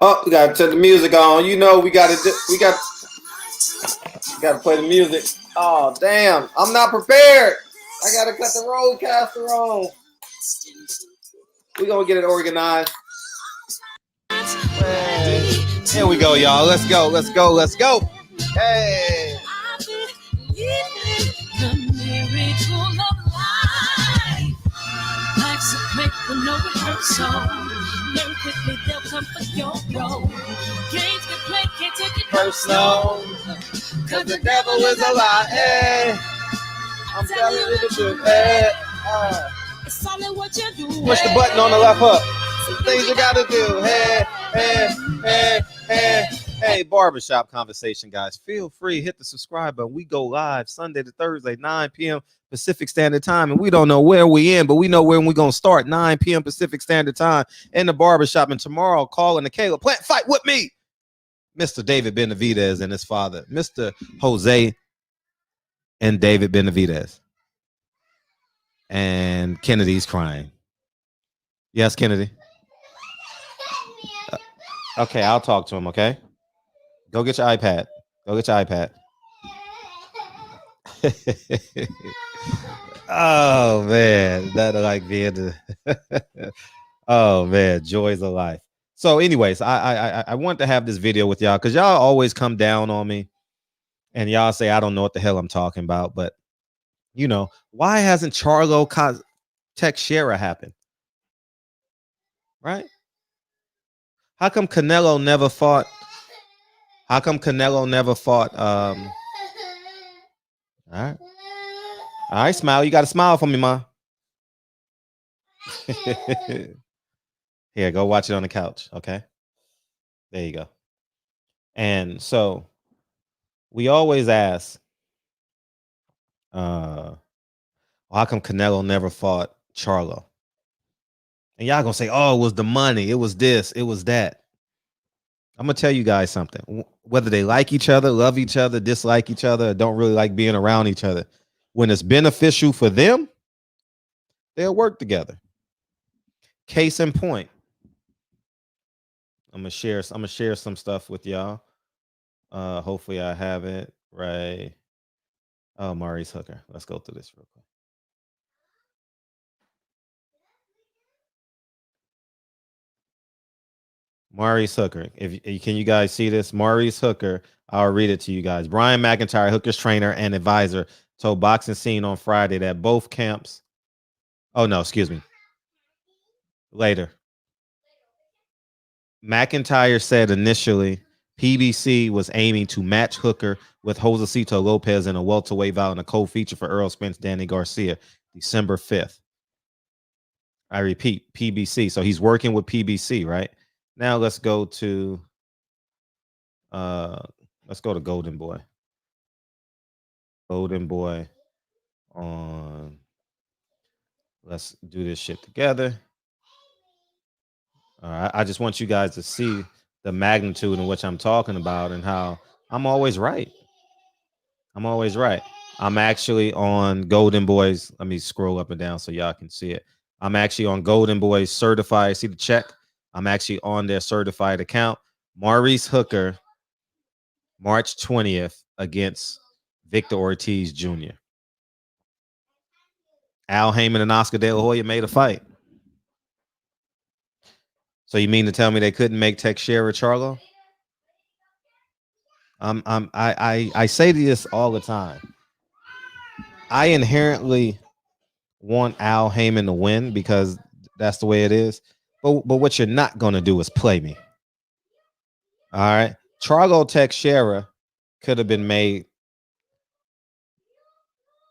Oh, we gotta turn the music on. You know we gotta play the music. Oh damn, I'm not prepared. I gotta cut the roadcaster on. We gonna get it organized. Hey, here we go, y'all. Let's go. Let's go. Let's go. Hey. Life's a quick with no rehearsal. Learn quickly, they'll come for your role. Games can play, can't take it personal. Cause the devil is a lie. Hey. I'm telling you the truth. Hey. It's only what you do. Push the button on the left hook. Some things you gotta do. Hey, hey, hey, hey. Hey, barbershop conversation, guys. Feel free, hit the subscribe button. We go live Sunday to Thursday, 9 p.m. Pacific Standard Time. And we don't know where we in, but we know when we're going to start, 9 p.m. Pacific Standard Time in the barbershop. And tomorrow, calling the Caleb Plant Fight with me, Mr. David Benavidez and his father, Mr. Jose and David Benavidez. And Kennedy's crying. Yes, Kennedy? Okay, I'll talk to him, okay? Go get your iPad. Go get your iPad. Oh man, that like being the oh man, joys of life. So, anyways, I want to have this video with y'all because y'all always come down on me, and y'all say I don't know what the hell I'm talking about. But you know, why hasn't Charlo Teixeira happened? Right? How come Canelo never fought? How come Canelo never fought? All right. All right, smile. You got to smile for me, Ma. Here, go watch it on the couch. Okay. There you go. And so we always ask, how come Canelo never fought Charlo? And y'all gonna say, oh, it was the money, it was this, it was that. I'm gonna tell you guys something. Whether they like each other, love each other, dislike each other, or don't really like being around each other, when it's beneficial for them, they'll work together. Case in point, I'm gonna share some stuff with y'all. Hopefully I have it right. Oh, Maurice Hooker. Let's go through this real quick. Maurice Hooker. Can you guys see this? Maurice Hooker. I'll read it to you guys. Brian McIntyre, Hooker's trainer and advisor, told Boxing Scene on Friday that both camps. Oh no, excuse me. Later. McIntyre said initially PBC was aiming to match Hooker with Josecito Lopez in a welterweight bout in a co-feature for Earl Spence, Danny Garcia, December 5th. I repeat, PBC. So he's working with PBC, right? Now let's go to Golden Boy. Golden Boy on. Let's do this shit together. All right. I just want you guys to see the magnitude in which I'm talking about and how I'm always right. I'm always right. I'm actually on Golden Boys. Let me scroll up and down so y'all can see it. I'm actually on Golden Boys certified. See the check? I'm actually on their certified account. Maurice Hooker, March 20th against Victor Ortiz Jr. Al Haymon and Oscar De La Hoya made a fight. So you mean to tell me they couldn't make Teixeira Charlo? I say this all the time. I inherently want Al Haymon to win because that's the way it is. But what you're not gonna do is play me. All right. Charlo Teixeira could have been made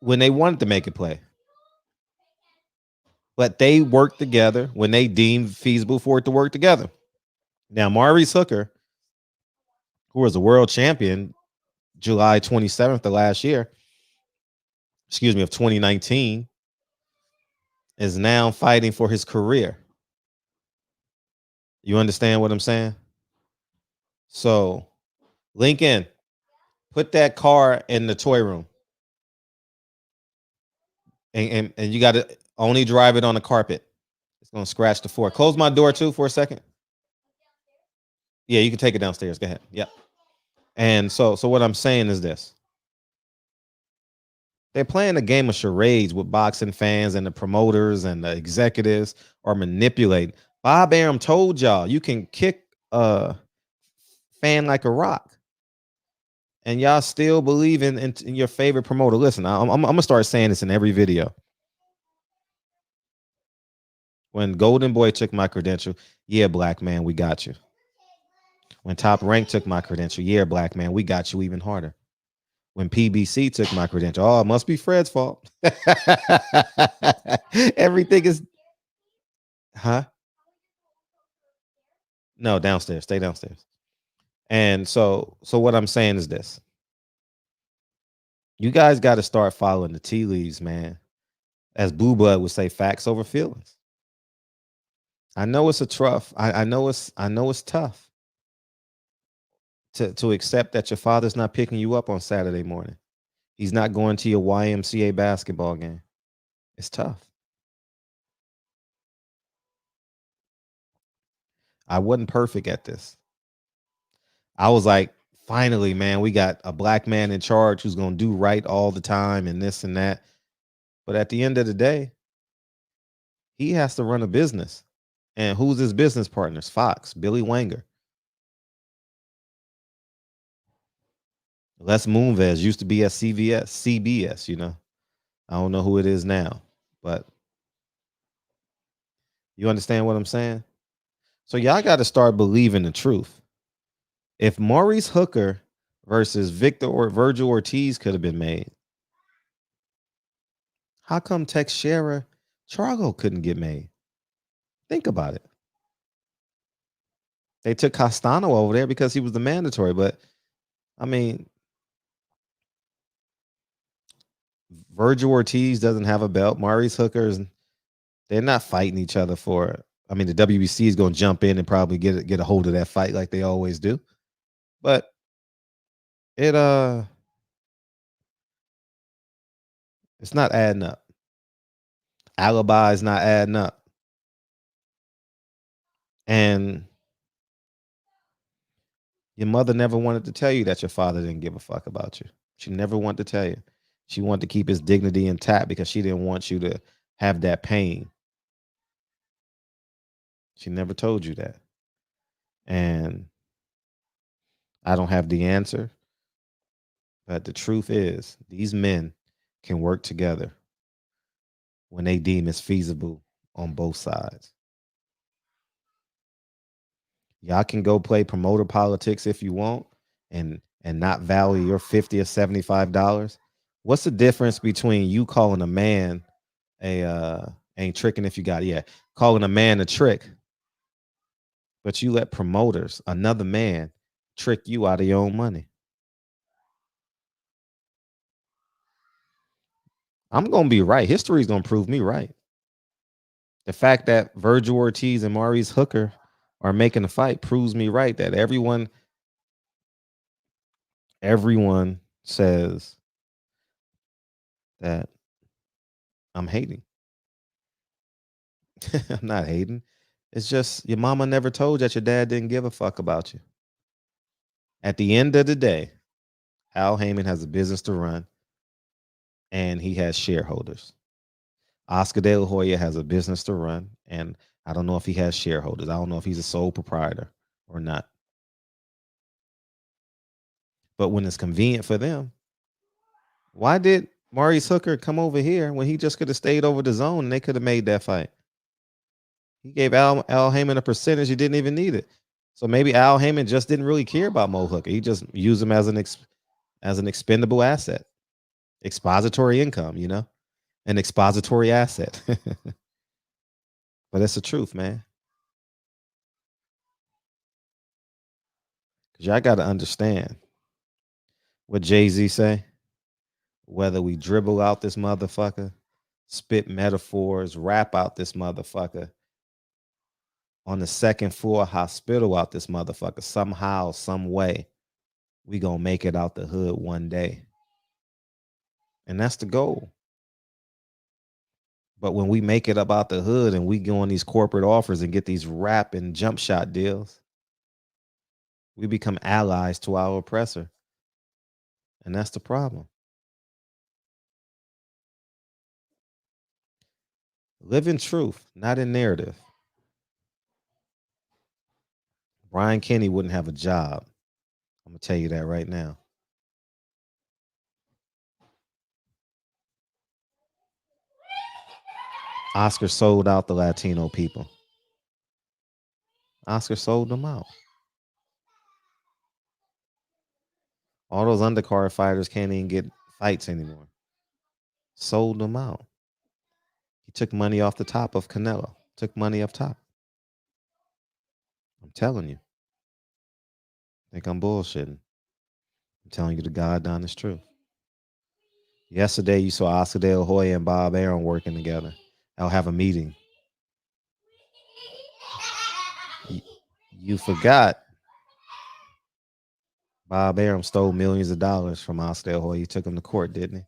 when they wanted to make it play. But they worked together when they deemed feasible for it to work together. Now, Maurice Hooker, who was a world champion July 27th of last year, of 2019, is now fighting for his career. You understand what I'm saying? So, Lincoln, put that car in the toy room. And you got to only drive it on the carpet. It's going to scratch the floor. Close my door too for a second. Yeah, you can take it downstairs. Go ahead. Yep. And so what I'm saying is this. They're playing a game of charades with boxing fans, and the promoters and the executives are manipulating. Bob Arum told y'all you can kick a fan like a rock, and y'all still believe in your favorite promoter. Listen, I'm gonna start saying this in every video. When Golden Boy took my credential, yeah, black man, we got you. When Top Rank took my credential, yeah, black man, we got you even harder. When PBC took my credential, oh, it must be Fred's fault. Everything is, huh? No, downstairs. Stay downstairs. And so what I'm saying is this. You guys got to start following the tea leaves, man. As Blue Blood would say, facts over feelings. I know it's a tough. I know it's tough to accept that your father's not picking you up on Saturday morning. He's not going to your YMCA basketball game. It's tough. I wasn't perfect at this. I was like, finally, man, we got a black man in charge who's going to do right all the time and this and that. But at the end of the day, he has to run a business. And who's his business partners? Fox, Billy Wanger. Les Moonves used to be at CBS, you know. I don't know who it is now, but you understand what I'm saying? So y'all got to start believing the truth. If Maurice Hooker versus Victor or Virgil Ortiz could have been made, how come Teixeira Charlo couldn't get made? Think about it. They took Castano over there because he was the mandatory, but I mean, Virgil Ortiz doesn't have a belt. Maurice Hooker's, they're not fighting each other for it. I mean, the WBC is going to jump in and probably get a hold of that fight like they always do. But it it's not adding up. Alibi is not adding up. And your mother never wanted to tell you that your father didn't give a fuck about you. She never wanted to tell you. She wanted to keep his dignity intact because she didn't want you to have that pain. She never told you that. And I don't have the answer. But the truth is, these men can work together when they deem it's feasible on both sides. Y'all can go play promoter politics if you want and not value your $50 or $75. What's the difference between you calling a man ain't tricking if you got it? Yeah, calling a man a trick, but you let promoters, another man, trick you out of your own money? I'm gonna be right. History's gonna prove me right. The fact that Virgil Ortiz and Maurice Hooker are making a fight proves me right that everyone says that I'm hating. I'm not hating. It's just your mama never told you that your dad didn't give a fuck about you. At the end of the day, Al Heyman has a business to run and he has shareholders. Oscar De La Hoya has a business to run, and I don't know if he has shareholders. I don't know if he's a sole proprietor or not. But when it's convenient for them, why did Maurice Hooker come over here when he just could have stayed over the zone and they could have made that fight? He gave Al Heyman a percentage he didn't even need it. So maybe Al Heyman just didn't really care about Mo Hooker. He just used him as an expendable asset, expository income, you know, an expository asset. But it's the truth, man. Because y'all got to understand what Jay-Z say. Whether we dribble out this motherfucker, spit metaphors, rap out this motherfucker, on the second floor hospital out this motherfucker, somehow, some way, we gonna make it out the hood one day. And that's the goal. But when we make it up out the hood and we go on these corporate offers and get these rap and jump shot deals, We become allies to our oppressor. And that's the problem. Live in truth, not in narrative. Brian Kenny wouldn't have a job. I'm going to tell you that right now. Oscar sold out the Latino people. Oscar sold them out. All those undercard fighters can't even get fights anymore. Sold them out. He took money off the top of Canelo. Took money up top. I'm telling you. Think I'm bullshitting. I'm telling you the God honest truth. Yesterday you saw Oscar De La Hoya and Bob Arum working together. They'll have a meeting. You forgot Bob Arum stole millions of dollars from Oscar De La Hoya. He took him to court, didn't he?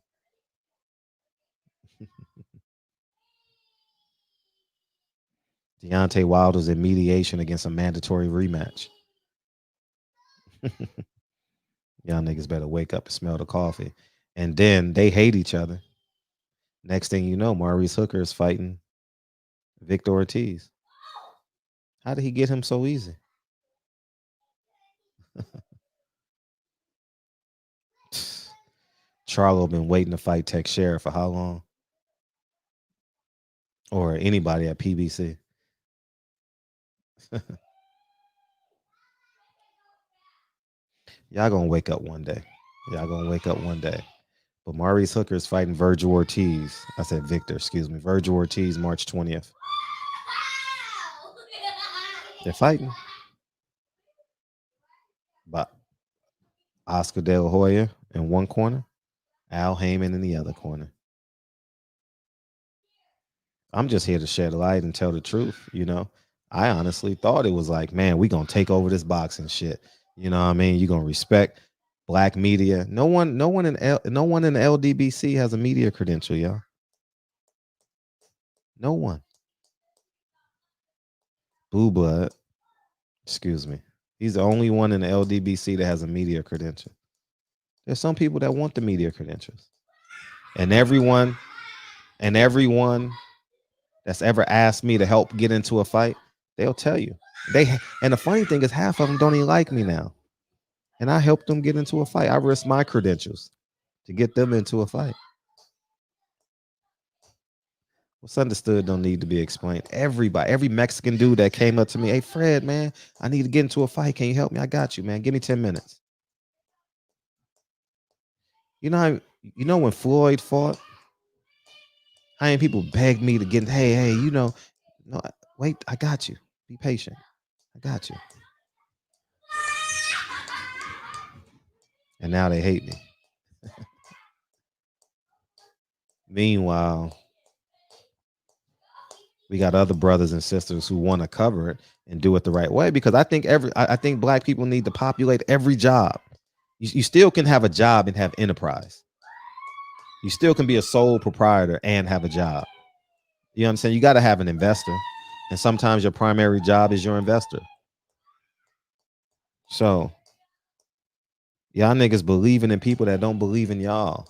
Deontay Wilder's in mediation against a mandatory rematch. Y'all niggas better wake up and smell the coffee. And then they hate each other. Next thing you know, Maurice Hooker is fighting Victor Ortiz. How did he get him so easy? Charlo been waiting to fight Teixeira for how long? Or anybody at PBC. Y'all gonna wake up one day. Y'all gonna wake up one day. But Maurice Hooker is fighting Virgil Ortiz. I said Victor, excuse me. Virgil Ortiz, March 20th. They're fighting. But Oscar De La Hoya in one corner, Al Haymon in the other corner. I'm just here to shed light and tell the truth. You know, I honestly thought it was like, man, we gonna take over this boxing shit. You know what I mean? You gonna respect black media. No one in the LDBC has a media credential, y'all. No one. Blue Blood, excuse me. He's the only one in the LDBC that has a media credential. There's some people that want the media credentials. And everyone that's ever asked me to help get into a fight, they'll tell you. And the funny thing is half of them don't even like me now. And I helped them get into a fight. I risked my credentials to get them into a fight. What's understood don't need to be explained. Everybody, every Mexican dude that came up to me, hey Fred, man, I need to get into a fight. Can you help me? I got you, man. Give me 10 minutes. You know when Floyd fought, how many people begged me to get, hey, no, wait, I got you. Be patient. I got you. And now they hate me. Meanwhile, we got other brothers and sisters who want to cover it and do it the right way, because I think black people need to populate every job. You still can have a job and have enterprise. You still can be a sole proprietor and have a job. You understand? You got to have an investor, and sometimes your primary job is your investor. So y'all niggas believing in people that don't believe in y'all.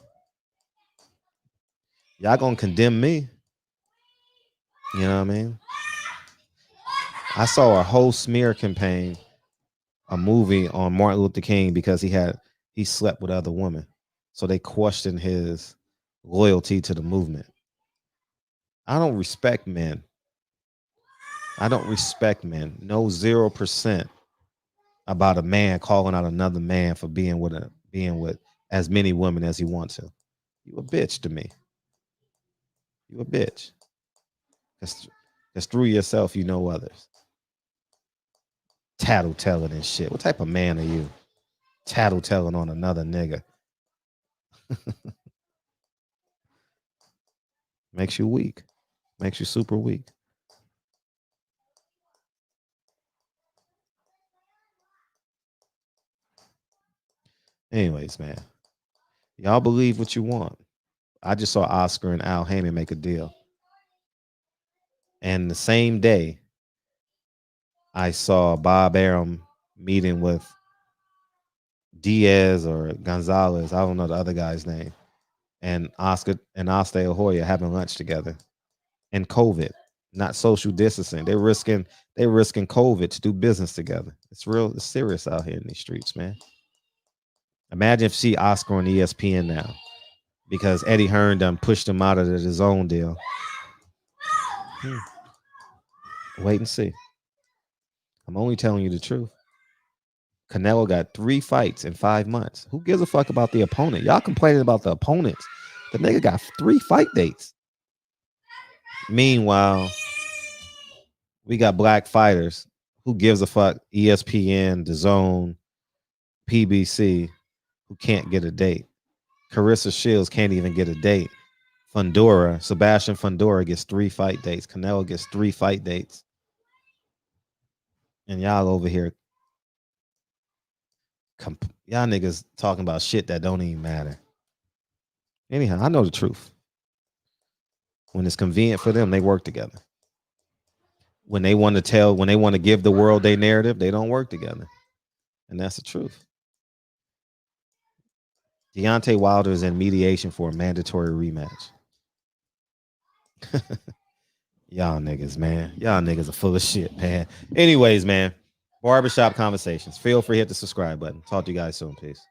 Y'all gonna condemn me. You know what I mean? I saw a whole smear campaign, a movie on Martin Luther King because he slept with other women. So they questioned his loyalty to the movement. I don't respect men. No 0% about a man calling out another man for being with as many women as he wants to. You a bitch to me. You a bitch. Because through yourself you know others. Tattletelling and shit. What type of man are you? Tattletelling on another nigga. Makes you weak. Makes you super weak. Anyways, man. Y'all believe what you want. I just saw Oscar and Al Haymon make a deal. And the same day, I saw Bob Arum meeting with Diaz or Gonzalez, I don't know the other guy's name, and Oscar and Ostea Hoya having lunch together. And COVID, not social distancing. They're risking COVID to do business together. It's serious out here in these streets, man. Imagine if see Oscar on ESPN now because Eddie Hearn done pushed him out of his own deal. Hmm. Wait and see. I'm only telling you the truth. Canelo got 3 fights in 5 months. Who gives a fuck about the opponent? Y'all complaining about the opponents. The nigga got 3 fight dates. Meanwhile, we got black fighters. Who gives a fuck? ESPN, The Zone, PBC, who can't get a date. Carissa Shields can't even get a date. Sebastian Fundora gets 3 fight dates. Canelo gets 3 fight dates. And y'all over here, y'all niggas talking about shit that don't even matter. Anyhow, I know the truth. When it's convenient for them, they work together. When they want to give the world their narrative, they don't work together. And that's the truth. Deontay Wilder is in mediation for a mandatory rematch. Y'all niggas, man. Y'all niggas are full of shit, man. Anyways, man. Barbershop Conversations. Feel free to hit the subscribe button. Talk to you guys soon. Peace.